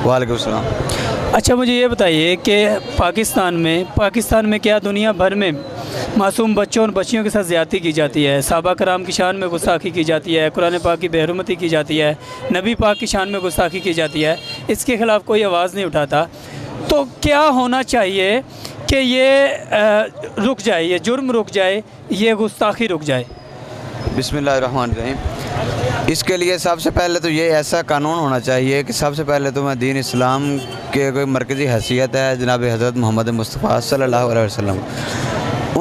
वालेकुम सलाम। अच्छा, मुझे ये बताइए कि पाकिस्तान में क्या दुनिया भर में मासूम बच्चों और बच्चियों के साथ ज़्यादती की जाती है, सहाबा कराम की शान में गुस्ताखी की जाती है, कुरान पाक की बेहरमती की जाती है, नबी पाक की शान में गुस्ताखी की जाती है, इसके ख़िलाफ़ कोई आवाज़ नहीं उठाता। तो क्या होना चाहिए कि ये रुक जाए, ये जुर्म रुक जाए, ये गुस्ताखी रुक जाए? बिस्मिल्लाहिर्रहमानिर्रहीम। इसके लिए सबसे पहले तो ये ऐसा कानून होना चाहिए कि सबसे पहले तो मैं दीन इस्लाम के कोई मरकज़ी हैसियत है जनाब हज़रत मोहम्मद मुस्तफ़ा सल्लल्लाहु अलैहि वसल्लम,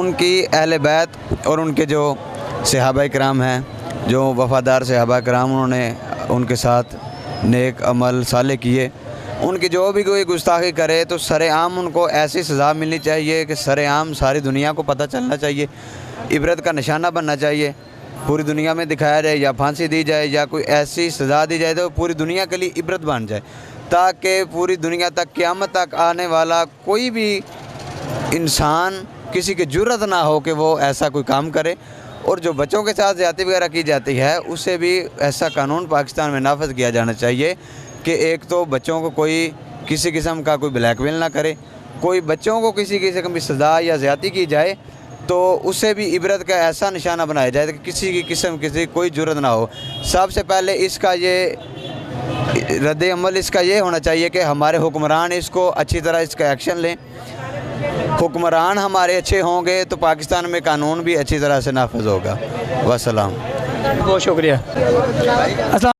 उनकी अहले बैत और उनके जो सहाबा कराम हैं, जो वफ़ादार सहाबा कराम, उन्होंने उनके साथ नेक अमल साले किए, उनकी जो भी कोई गुस्ताखी करे तो सरेआम उनको ऐसी सज़ा मिलनी चाहिए कि सरेआम सारी दुनिया को पता चलना चाहिए, इबरत का निशाना बनना चाहिए, पूरी दुनिया में दिखाया जाए, या फांसी दी जाए या कोई ऐसी सज़ा दी जाए तो पूरी दुनिया के लिए इबरत बन जाए, ताकि पूरी दुनिया तक क़यामत तक आने वाला कोई भी इंसान किसी की जुर्रत ना हो कि वो ऐसा कोई काम करे। और जो बच्चों के साथ ज़्यादती वगैरह की जाती है उसे भी ऐसा कानून पाकिस्तान में नाफिज किया जाना चाहिए कि एक तो बच्चों को कोई किसी किस्म का कोई ब्लैकमेल ना करे, कोई बच्चों को किसी किस्म की सज़ा या ज़्यादती की जाए तो उससे भी इबरत का ऐसा निशाना बनाया जाए कि किसी की किस्म किसी कोई जुर्रत ना हो। सबसे पहले इसका ये रद्द अमल इसका ये होना चाहिए कि हमारे हुक्मरान इसको अच्छी तरह इसका एक्शन लें। हुक्मरान हमारे अच्छे होंगे तो पाकिस्तान में कानून भी अच्छी तरह से नाफिज होगा। वस्सलाम। बहुत शुक्रिया।